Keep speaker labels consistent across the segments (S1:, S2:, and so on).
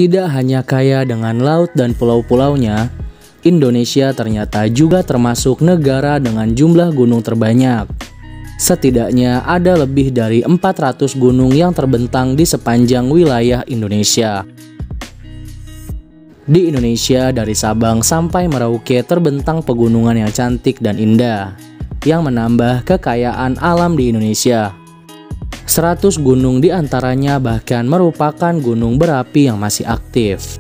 S1: Tidak hanya kaya dengan laut dan pulau-pulaunya, Indonesia ternyata juga termasuk negara dengan jumlah gunung terbanyak. Setidaknya ada lebih dari 400 gunung yang terbentang di sepanjang wilayah Indonesia. Di Indonesia, dari Sabang sampai Merauke terbentang pegunungan yang cantik dan indah, yang menambah kekayaan alam di Indonesia. 100 gunung diantaranya bahkan merupakan gunung berapi yang masih aktif.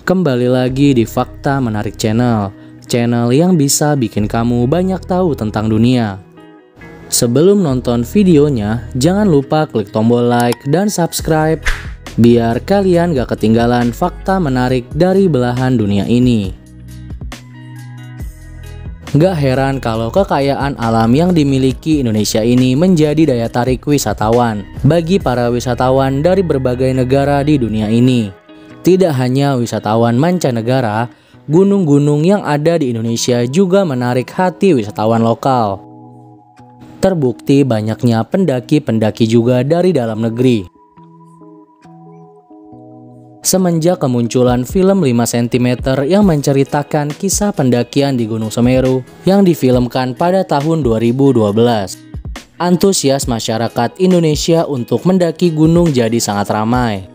S1: Kembali lagi di Fakta Menarik Channel yang bisa bikin kamu banyak tahu tentang dunia. Sebelum nonton videonya, jangan lupa klik tombol like dan subscribe, biar kalian gak ketinggalan fakta menarik dari belahan dunia ini. Gak heran kalau kekayaan alam yang dimiliki Indonesia ini menjadi daya tarik wisatawan bagi para wisatawan dari berbagai negara di dunia ini. Tidak hanya wisatawan mancanegara, gunung-gunung yang ada di Indonesia juga menarik hati wisatawan lokal. Terbukti banyaknya pendaki-pendaki juga dari dalam negeri. Semenjak kemunculan film 5 cm yang menceritakan kisah pendakian di Gunung Semeru yang difilmkan pada tahun 2012, antusias masyarakat Indonesia untuk mendaki gunung jadi sangat ramai.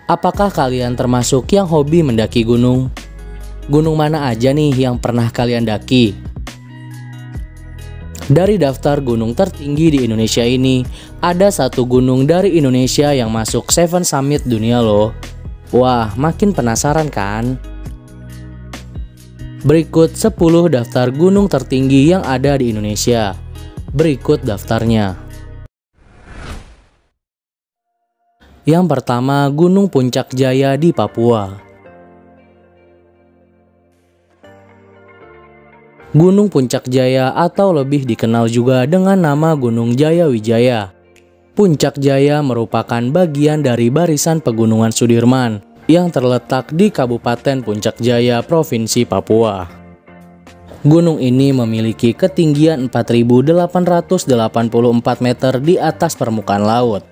S1: Apakah kalian termasuk yang hobi mendaki gunung? Gunung mana aja nih yang pernah kalian daki? Dari daftar gunung tertinggi di Indonesia ini, ada satu gunung dari Indonesia yang masuk 7 Summit dunia loh. Wah, makin penasaran kan? Berikut 10 daftar gunung tertinggi yang ada di Indonesia. Berikut daftarnya. Yang pertama, Gunung Puncak Jaya di Papua. Gunung Puncak Jaya atau lebih dikenal juga dengan nama Gunung Jaya Wijaya. Puncak Jaya merupakan bagian dari barisan pegunungan Sudirman yang terletak di Kabupaten Puncak Jaya, Provinsi Papua. Gunung ini memiliki ketinggian 4.884 meter di atas permukaan laut,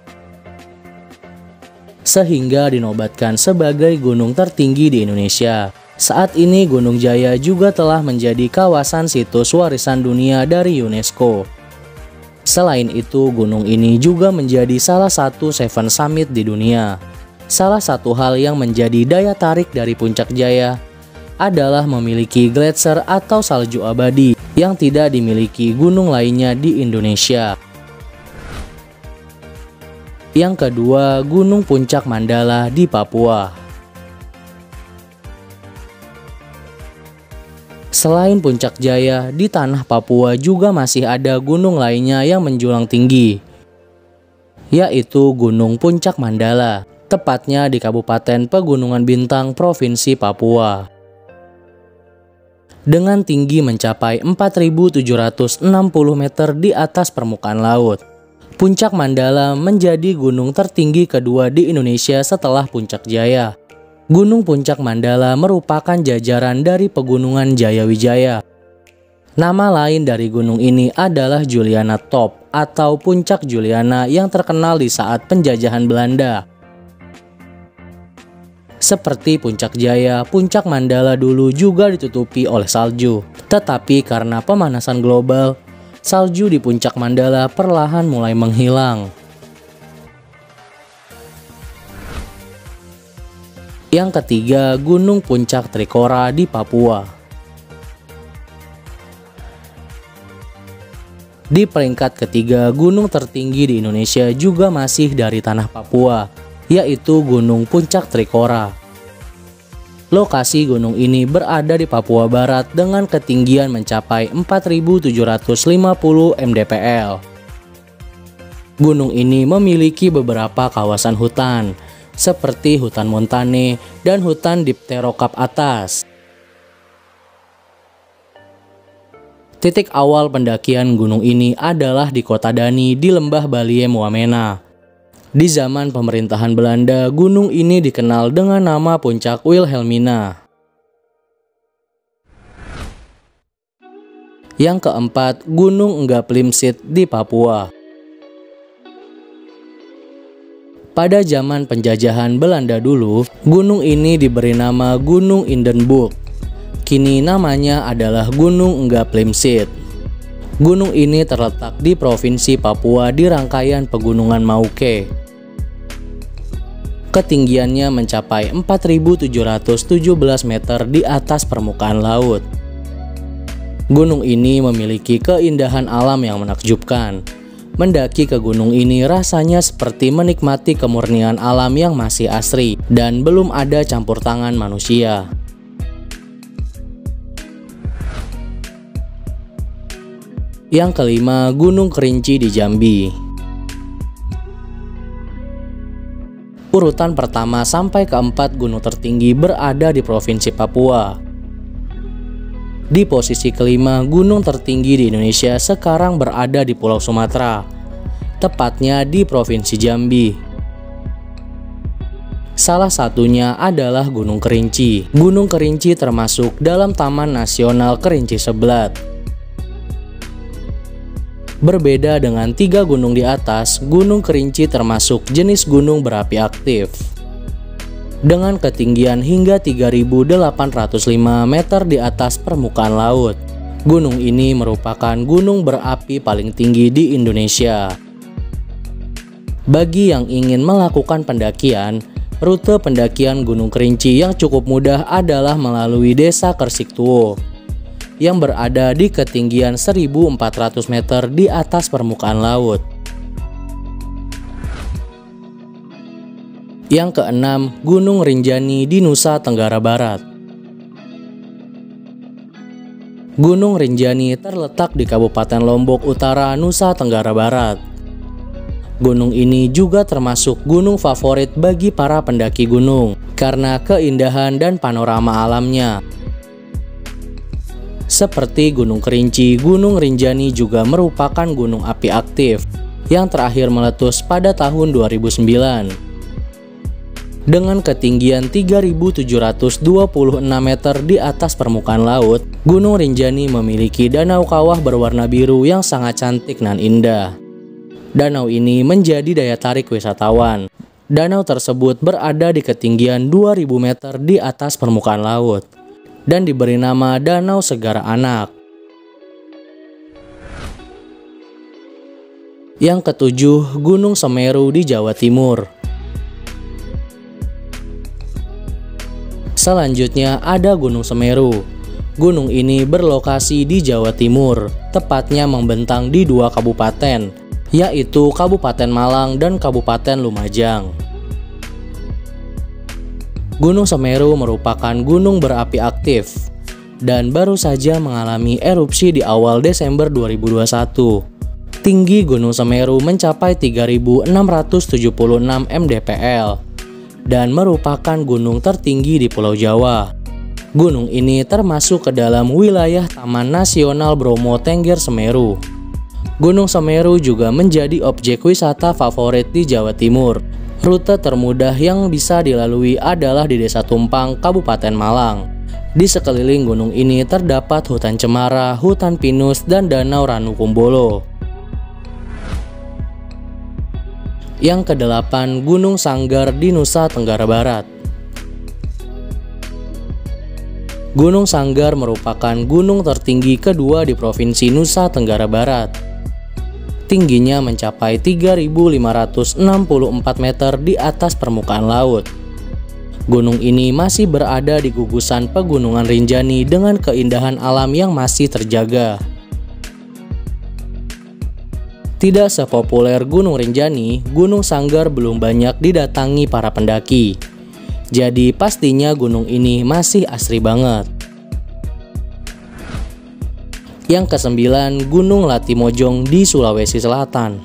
S1: sehingga dinobatkan sebagai gunung tertinggi di Indonesia. Saat ini Gunung Jaya juga telah menjadi kawasan situs warisan dunia dari UNESCO. Selain itu, gunung ini juga menjadi salah satu 7 Summit di dunia. Salah satu hal yang menjadi daya tarik dari Puncak Jaya adalah memiliki gletser atau salju abadi yang tidak dimiliki gunung lainnya di Indonesia. Yang kedua, Gunung Puncak Mandala di Papua. Selain Puncak Jaya, di tanah Papua juga masih ada gunung lainnya yang menjulang tinggi, yaitu Gunung Puncak Mandala, tepatnya di Kabupaten Pegunungan Bintang, Provinsi Papua. Dengan tinggi mencapai 4.760 meter di atas permukaan laut, Puncak Mandala menjadi gunung tertinggi kedua di Indonesia setelah Puncak Jaya. Gunung Puncak Mandala merupakan jajaran dari Pegunungan Jaya Wijaya. Nama lain dari gunung ini adalah Juliana Top atau Puncak Juliana yang terkenal di saat penjajahan Belanda. Seperti Puncak Jaya, Puncak Mandala dulu juga ditutupi oleh salju. Tetapi karena pemanasan global, salju di Puncak Mandala perlahan mulai menghilang. Yang ketiga, Gunung Puncak Trikora di Papua. Di peringkat ketiga, gunung tertinggi di Indonesia juga masih dari tanah Papua, yaitu Gunung Puncak Trikora. Lokasi gunung ini berada di Papua Barat dengan ketinggian mencapai 4.750 mdpl. Gunung ini memiliki beberapa kawasan hutan, seperti hutan montane dan hutan dipterokap atas. Titik awal pendakian gunung ini adalah di kota Dani di lembah Baliem Wamena. Di zaman pemerintahan Belanda, gunung ini dikenal dengan nama Puncak Wilhelmina. Yang keempat, Gunung Ngaplimsit di Papua. Pada zaman penjajahan Belanda dulu, gunung ini diberi nama Gunung Hindenburg. Kini namanya adalah Gunung Ngaplimsit. Gunung ini terletak di Provinsi Papua di rangkaian Pegunungan Mauke. Ketinggiannya mencapai 4.717 meter di atas permukaan laut. Gunung ini memiliki keindahan alam yang menakjubkan. Mendaki ke gunung ini rasanya seperti menikmati kemurnian alam yang masih asri dan belum ada campur tangan manusia. Yang kelima, Gunung Kerinci di Jambi. Urutan pertama sampai keempat gunung tertinggi berada di Provinsi Papua. Di posisi kelima, gunung tertinggi di Indonesia sekarang berada di Pulau Sumatera, tepatnya di Provinsi Jambi. Salah satunya adalah Gunung Kerinci. Gunung Kerinci termasuk dalam Taman Nasional Kerinci Seblat. Berbeda dengan 3 gunung di atas, Gunung Kerinci termasuk jenis gunung berapi aktif. Dengan ketinggian hingga 3.805 meter di atas permukaan laut, gunung ini merupakan gunung berapi paling tinggi di Indonesia. Bagi yang ingin melakukan pendakian, rute pendakian Gunung Kerinci yang cukup mudah adalah melalui Desa Kersiktuo, yang berada di ketinggian 1.400 meter di atas permukaan laut. Yang keenam, Gunung Rinjani di Nusa Tenggara Barat. Gunung Rinjani terletak di Kabupaten Lombok Utara, Nusa Tenggara Barat. Gunung ini juga termasuk gunung favorit bagi para pendaki gunung karena keindahan dan panorama alamnya. Seperti Gunung Kerinci, Gunung Rinjani juga merupakan gunung api aktif yang terakhir meletus pada tahun 2009. Dengan ketinggian 3.726 meter di atas permukaan laut, Gunung Rinjani memiliki danau kawah berwarna biru yang sangat cantik dan indah. Danau ini menjadi daya tarik wisatawan. Danau tersebut berada di ketinggian 2.000 meter di atas permukaan laut dan diberi nama Danau Segara Anak. Yang ketujuh, Gunung Semeru di Jawa Timur. Selanjutnya ada Gunung Semeru. Gunung ini berlokasi di Jawa Timur, tepatnya membentang di 2 kabupaten, yaitu Kabupaten Malang dan Kabupaten Lumajang. Gunung Semeru merupakan gunung berapi aktif dan baru saja mengalami erupsi di awal Desember 2021. Tinggi Gunung Semeru mencapai 3.676 mdpl dan merupakan gunung tertinggi di Pulau Jawa. Gunung ini termasuk ke dalam wilayah Taman Nasional Bromo Tengger Semeru. Gunung Semeru juga menjadi objek wisata favorit di Jawa Timur. Rute termudah yang bisa dilalui adalah di Desa Tumpang, Kabupaten Malang. Di sekeliling gunung ini terdapat hutan cemara, hutan pinus, dan danau Ranukumbolo. Yang kedelapan, Gunung Sanggar di Nusa Tenggara Barat. Gunung Sanggar merupakan gunung tertinggi kedua di Provinsi Nusa Tenggara Barat. Tingginya mencapai 3.564 meter di atas permukaan laut. Gunung ini masih berada di gugusan Pegunungan Rinjani dengan keindahan alam yang masih terjaga. Tidak sepopuler Gunung Rinjani, Gunung Sanggar belum banyak didatangi para pendaki. Jadi pastinya gunung ini masih asri banget. Yang kesembilan, Gunung Latimojong di Sulawesi Selatan.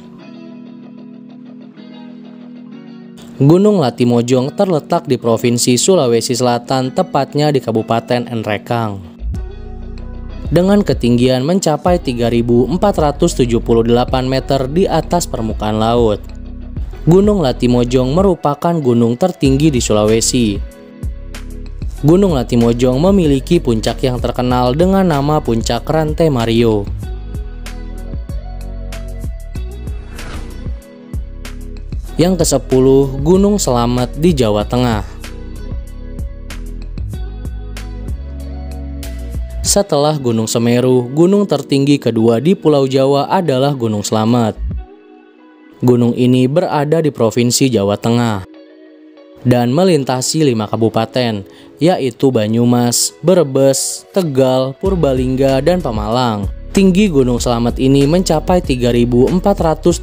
S1: Gunung Latimojong terletak di Provinsi Sulawesi Selatan, tepatnya di Kabupaten Nrekang. dengan ketinggian mencapai 3.478 meter di atas permukaan laut. Gunung Latimojong merupakan gunung tertinggi di Sulawesi. Gunung Latimojong memiliki puncak yang terkenal dengan nama Puncak Rantai Mario. Yang ke-10, Gunung Slamet di Jawa Tengah. Setelah Gunung Semeru, gunung tertinggi kedua di Pulau Jawa adalah Gunung Slamet. Gunung ini berada di Provinsi Jawa Tengah dan melintasi 5 kabupaten, yaitu Banyumas, Brebes, Tegal, Purbalingga, dan Pemalang. Tinggi Gunung Slamet ini mencapai 3.428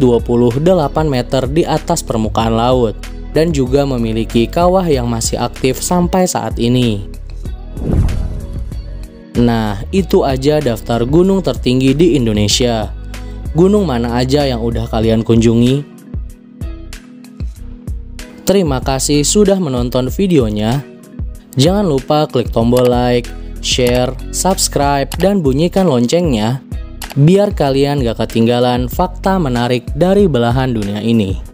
S1: meter di atas permukaan laut dan juga memiliki kawah yang masih aktif sampai saat ini. Nah, itu aja daftar gunung tertinggi di Indonesia. Gunung mana aja yang udah kalian kunjungi? Terima kasih sudah menonton videonya. Jangan lupa klik tombol like, share, subscribe, dan bunyikan loncengnya biar kalian gak ketinggalan fakta menarik dari belahan dunia ini.